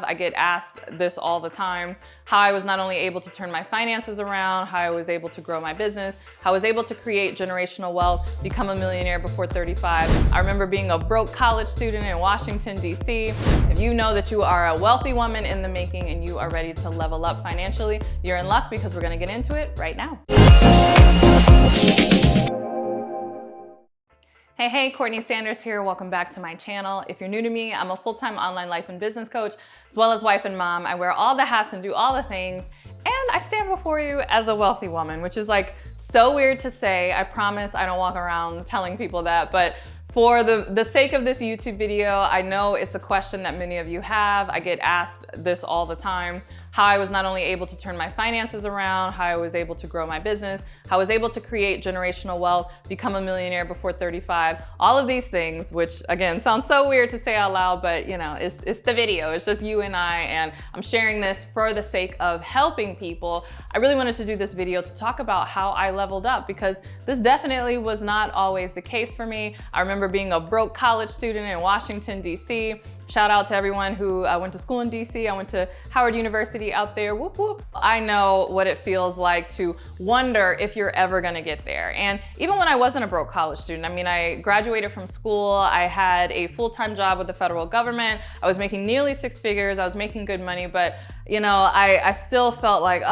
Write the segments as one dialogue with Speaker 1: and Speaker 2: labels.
Speaker 1: I get asked this all the time, how I was not only able to turn my finances around, how I was able to grow my business, how I was able to create generational wealth, become a millionaire before 35. I remember being a broke college student in Washington, D.C. If you know that you are a wealthy woman in the making and you are ready to level up financially, you're in luck because we're gonna get into it right now. Hey, CourtneyLSanders here. Welcome back to my channel. If you're new to me, I'm a full-time online life and business coach, as well as wife and mom. I wear all the hats and do all the things. And I stand before you as a wealthy woman, which is like so weird to say. I promise I don't walk around telling people that, but for the sake of this YouTube video, I know it's a question that many of you have. I get asked this all the time, how I was not only able to turn my finances around, how I was able to grow my business, how I was able to create generational wealth, become a millionaire before 35, all of these things, which again, sounds so weird to say out loud, but you know, it's the video, it's just you and I, and I'm sharing this for the sake of helping people. I really wanted to do this video to talk about how I leveled up, because this definitely was not always the case for me. I remember being a broke college student in Washington, D.C. Shout out to everyone who went to school in DC. I went to Howard University out there, whoop whoop. I know what it feels like to wonder if you're ever gonna get there. And even when I wasn't a broke college student, I mean, I graduated from school, I had a full-time job with the federal government, I was making nearly 6 figures, I was making good money, but you know, I still felt like,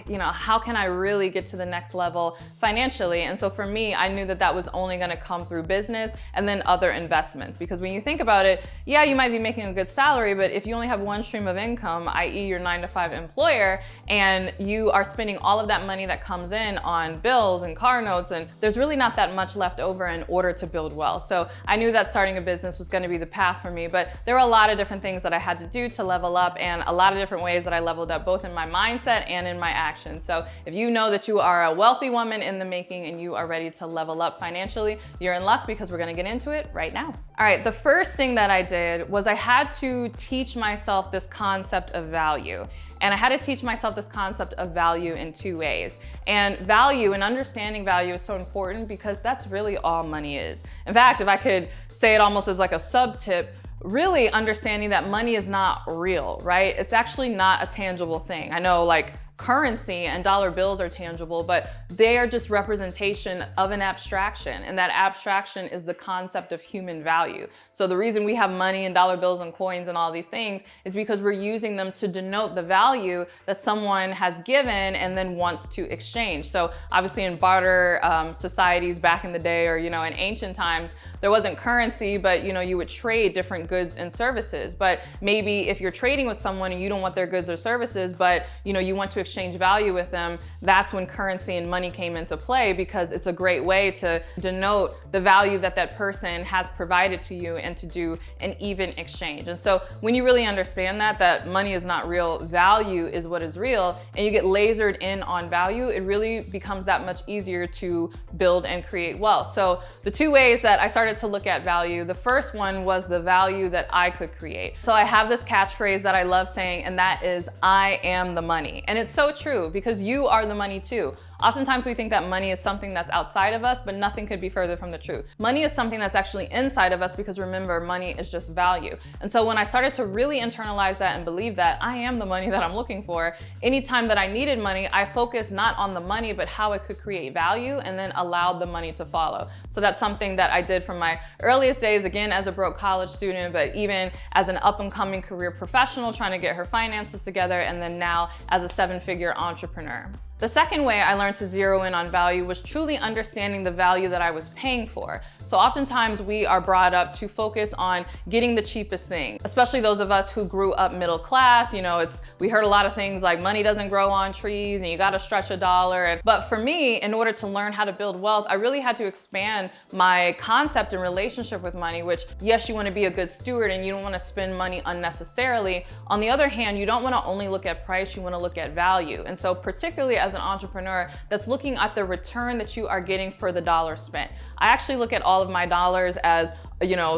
Speaker 1: you know, how can I really get to the next level financially? And so for me, I knew that that was only gonna come through business and then other investments. Because when you think about it, yeah, you might be making a good salary, but if you only have one stream of income, i.e. your 9-to-5 employer, and you are spending all of that money that comes in on bills and car notes, and there's really not that much left over in order to build wealth. So I knew that starting a business was gonna be the path for me, but there were a lot of different things that I had to do to level up, and a lot of different ways that I leveled up both in my mindset and in my actions. So if you know that you are a wealthy woman in the making and you are ready to level up financially, you're in luck because we're gonna get into it right now. All right, the first thing that I did was I had to teach myself this concept of value. And I had to teach myself this concept of value in 2 ways. And value and understanding value is so important because that's really all money is. In fact, if I could say it almost as like a sub-tip, really understanding that money is not real, right? It's actually not a tangible thing. I know like currency and dollar bills are tangible, but they are just representation of an abstraction. And that abstraction is the concept of human value. So the reason we have money and dollar bills and coins and all these things is because we're using them to denote the value that someone has given and then wants to exchange. So obviously in barter societies back in the day, or, you know, in ancient times, there wasn't currency, but you know, you would trade different goods and services. But maybe if you're trading with someone and you don't want their goods or services, but you know, you want to exchange value with them, that's when currency and money came into play, because it's a great way to denote the value that that person has provided to you and to do an even exchange. And so when you really understand that money is not real, value is what is real, and you get lasered in on value, it really becomes that much easier to build and create wealth. So the 2 ways that I started to look at value, the first one was the value that I could create. So I have this catchphrase that I love saying, and that is, I am the money. And it's so true, because you are the money too. Oftentimes we think that money is something that's outside of us, but nothing could be further from the truth. Money is something that's actually inside of us, because remember, money is just value. And so when I started to really internalize that and believe that I am the money that I'm looking for, anytime that I needed money, I focused not on the money, but how I could create value, and then allowed the money to follow. So that's something that I did from my earliest days, again, as a broke college student, but even as an up and coming career professional trying to get her finances together, and then now as a 7-figure entrepreneur. The second way I learned to zero in on value was truly understanding the value that I was paying for. So oftentimes we are brought up to focus on getting the cheapest thing, especially those of us who grew up middle class. You know, we heard a lot of things like money doesn't grow on trees and you got to stretch a dollar. But for me, in order to learn how to build wealth, I really had to expand my concept and relationship with money, which yes, you want to be a good steward and you don't want to spend money unnecessarily. On the other hand, you don't want to only look at price, you want to look at value. And so particularly as an entrepreneur that's looking at the return that you are getting for the dollar spent. I actually look at all of my dollars as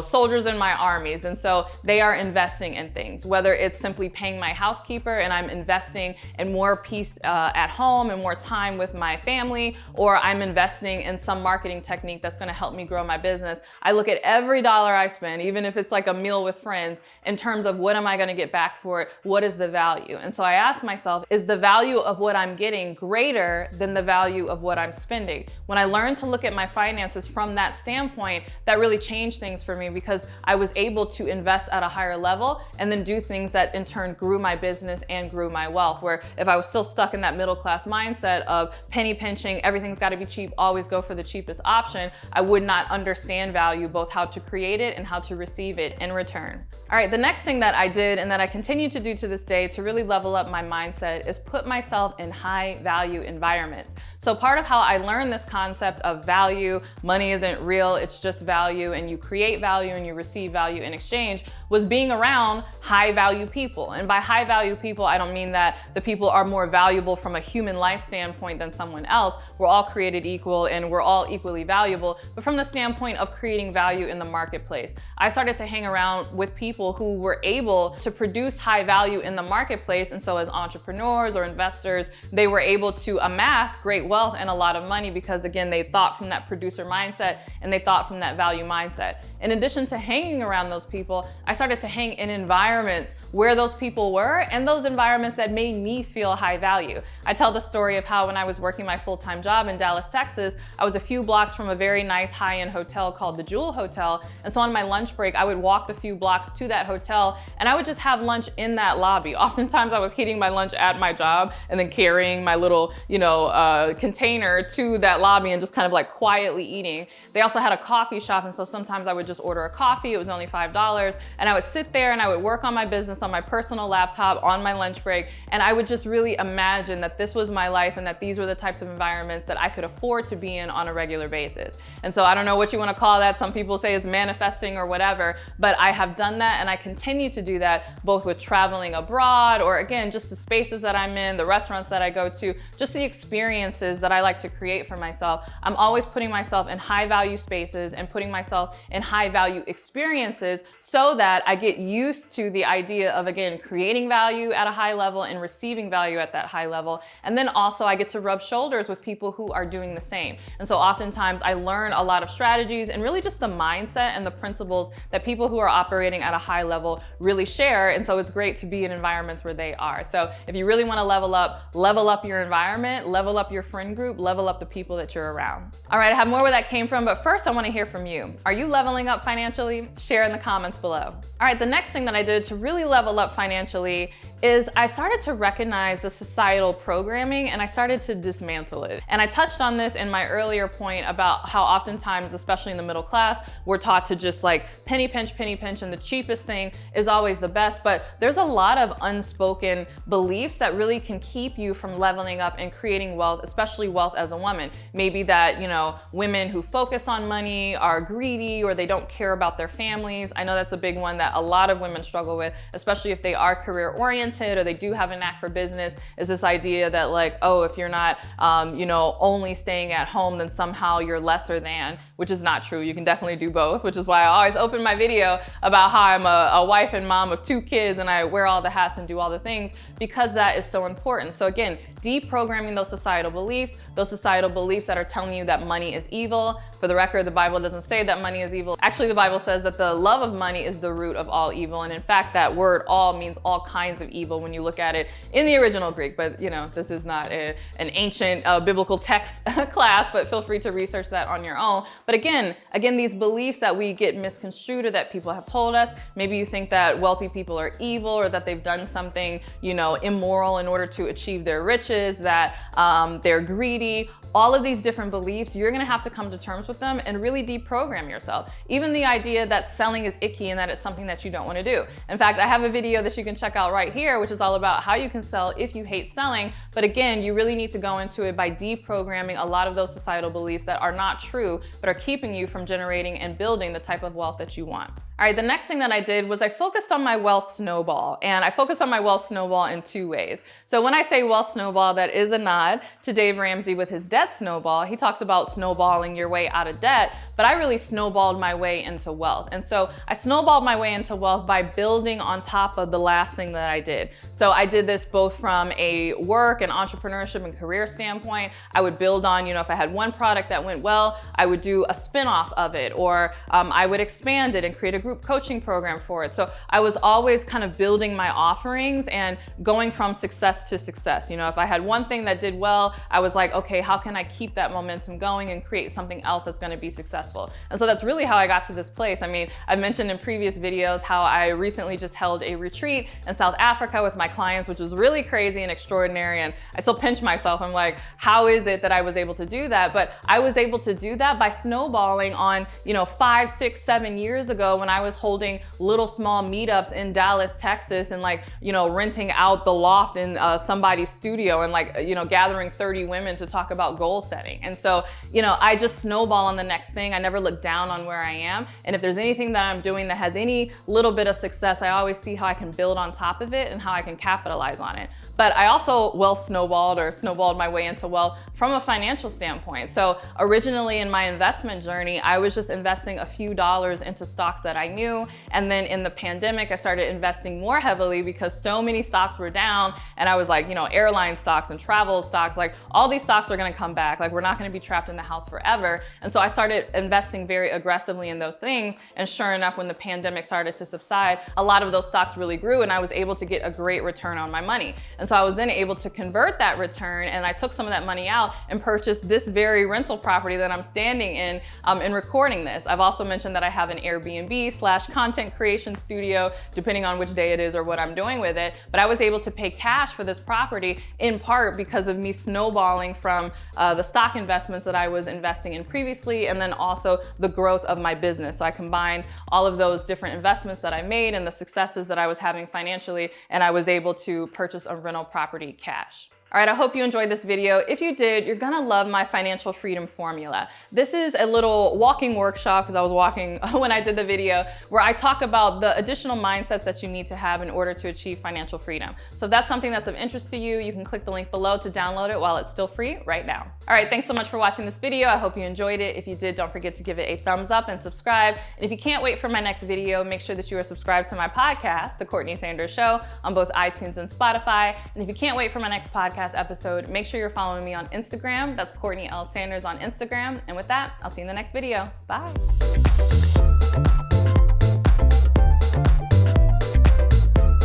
Speaker 1: soldiers in my armies. And so they are investing in things, whether it's simply paying my housekeeper and I'm investing in more peace at home and more time with my family, or I'm investing in some marketing technique that's going to help me grow my business. I look at every dollar I spend, even if it's like a meal with friends, in terms of what am I going to get back for it? What is the value? And so I ask myself, is the value of what I'm getting greater than the value of what I'm spending? When I learned to look at my finances from that standpoint, that really changed things for me, because I was able to invest at a higher level and then do things that in turn grew my business and grew my wealth. Where if I was still stuck in that middle class mindset of penny pinching, everything's got to be cheap, always go for the cheapest option, I would not understand value, both how to create it and how to receive it in return. All right, the next thing that I did and that I continue to do to this day to really level up my mindset is put myself in high value environments. So part of how I learned this concept of value, money isn't real, it's just value, and you create value and you receive value in exchange, was being around high value people. And by high value people, I don't mean that the people are more valuable from a human life standpoint than someone else. We're all created equal and we're all equally valuable, but from the standpoint of creating value in the marketplace. I started to hang around with people who were able to produce high value in the marketplace, and so as entrepreneurs or investors, they were able to amass great wealth and a lot of money because, again, they thought from that producer mindset and they thought from that value mindset. In addition to hanging around those people, I started to hang in environments where those people were and those environments that made me feel high value. I tell the story of how when I was working my full-time job in Dallas, Texas, I was a few blocks from a very nice high-end hotel called the Jewel Hotel. And so on my lunch break, I would walk the few blocks to that hotel and I would just have lunch in that lobby. Oftentimes I was eating my lunch at my job and then carrying my little, container to that lobby and just kind of like quietly eating. They also had a coffee shop, and so sometimes I would just order a coffee. It was only $5, and I would sit there and I would work on my business on my personal laptop on my lunch break, and I would just really imagine that this was my life and that these were the types of environments that I could afford to be in on a regular basis. And so I don't know what you want to call that. Some people say it's manifesting or whatever, but I have done that and I continue to do that, both with traveling abroad or, again, just the spaces that I'm in, the restaurants that I go to, just the experiences that I like to create for myself. I'm always putting myself in high value spaces and putting myself in high value experiences so that I get used to the idea of, again, creating value at a high level and receiving value at that high level. And then also I get to rub shoulders with people who are doing the same. And so oftentimes I learn a lot of strategies and really just the mindset and the principles that people who are operating at a high level really share. And so it's great to be in environments where they are. So if you really want to level up your environment, level up your friend group, level up the people that you're around. All right, I have more where that came from, but first I want to hear from you. Are you leveling up financially? Share in the comments below. All right, the next thing that I did to really level up financially is I started to recognize the societal programming and I started to dismantle it. And I touched on this in my earlier point about how oftentimes, especially in the middle class, we're taught to just like penny pinch, and the cheapest thing is always the best. But there's a lot of unspoken beliefs that really can keep you from leveling up and creating wealth, especially wealth as a woman. Maybe that, women who focus on money are greedy or they don't care about their families. I know that's a big one that a lot of women struggle with, especially if they are career oriented or they do have a knack for business, is this idea that like, oh, if you're not, only staying at home, then somehow you're lesser than, which is not true. You can definitely do both, which is why I always open my video about how I'm a wife and mom of 2 kids and I wear all the hats and do all the things, because that is so important. So again, deprogramming those societal beliefs that are telling you that money is evil. For the record, the Bible doesn't say that money is evil. Actually, the Bible says that the love of money is the root of all evil. And in fact, that word all means all kinds of evil when you look at it in the original Greek. But this is not an ancient biblical text class, but feel free to research that on your own. But again, these beliefs that we get misconstrued or that people have told us, maybe you think that wealthy people are evil or that they've done something, immoral in order to achieve their riches, that they're greedy. All of these different beliefs, you're gonna have to come to terms with them and really deprogram yourself. Even the idea that selling is icky and that it's something that you don't wanna do. In fact, I have a video that you can check out right here, which is all about how you can sell if you hate selling. But again, you really need to go into it by deprogramming a lot of those societal beliefs that are not true, but are keeping you from generating and building the type of wealth that you want. All right, the next thing that I did was I focused on my wealth snowball, and I focused on my wealth snowball in two ways. So when I say wealth snowball, that is a nod to Dave Ramsey with his debt snowball. He talks about snowballing your way out of debt, but I really snowballed my way into wealth. And so I snowballed my way into wealth by building on top of the last thing that I did. So I did this both from a work and entrepreneurship and career standpoint. I would build on, if I had one product that went well, I would do a spin-off of it, or I would expand it and create a group coaching program for it. So I was always kind of building my offerings and going from success to success. If I had one thing that did well, I was like, okay, how can I keep that momentum going and create something else that's going to be successful? And so that's really how I got to this place. I mean, I've mentioned in previous videos how I recently just held a retreat in South Africa with my clients, which was really crazy and extraordinary. And I still pinch myself. I'm like, how is it that I was able to do that? But I was able to do that by snowballing on, 5, 6, 7 years ago when I was holding little small meetups in Dallas, Texas, and renting out the loft in somebody's studio and gathering 30 women to talk about goal setting. And so, I just snowball on the next thing. I never look down on where I am. And if there's anything that I'm doing that has any little bit of success, I always see how I can build on top of it and how I can capitalize on it. But I also wealth snowballed my way into wealth from a financial standpoint. So originally in my investment journey, I was just investing a few dollars into stocks that I knew. And then in the pandemic, I started investing more heavily because so many stocks were down. And I was like, airline stocks and travel stocks, all these stocks are gonna come back. We're not gonna be trapped in the house forever. And so I started investing very aggressively in those things. And sure enough, when the pandemic started to subside, a lot of those stocks really grew and I was able to get a great return on my money. And so I was then able to convert that return, and I took some of that money out and purchased this very rental property that I'm standing in and recording this. I've also mentioned that I have an Airbnb/content creation studio, depending on which day it is or what I'm doing with it. But I was able to pay cash for this property in part because of me snowballing from the stock investments that I was investing in previously, and then also the growth of my business. So I combined all of those different investments that I made and the successes that I was having financially, and I was able to purchase a rental property cash. All right, I hope you enjoyed this video. If you did, you're gonna love my financial freedom formula. This is a little walking workshop, because I was walking when I did the video, where I talk about the additional mindsets that you need to have in order to achieve financial freedom. So if that's something that's of interest to you, you can click the link below to download it while it's still free right now. All right, thanks so much for watching this video. I hope you enjoyed it. If you did, don't forget to give it a thumbs up and subscribe. And if you can't wait for my next video, make sure that you are subscribed to my podcast, The Courtney Sanders Show, on both iTunes and Spotify. And if you can't wait for my next podcast episode, make sure you're following me on Instagram. That's CourtneyLSanders on Instagram. And with that, I'll see you in the next video. Bye.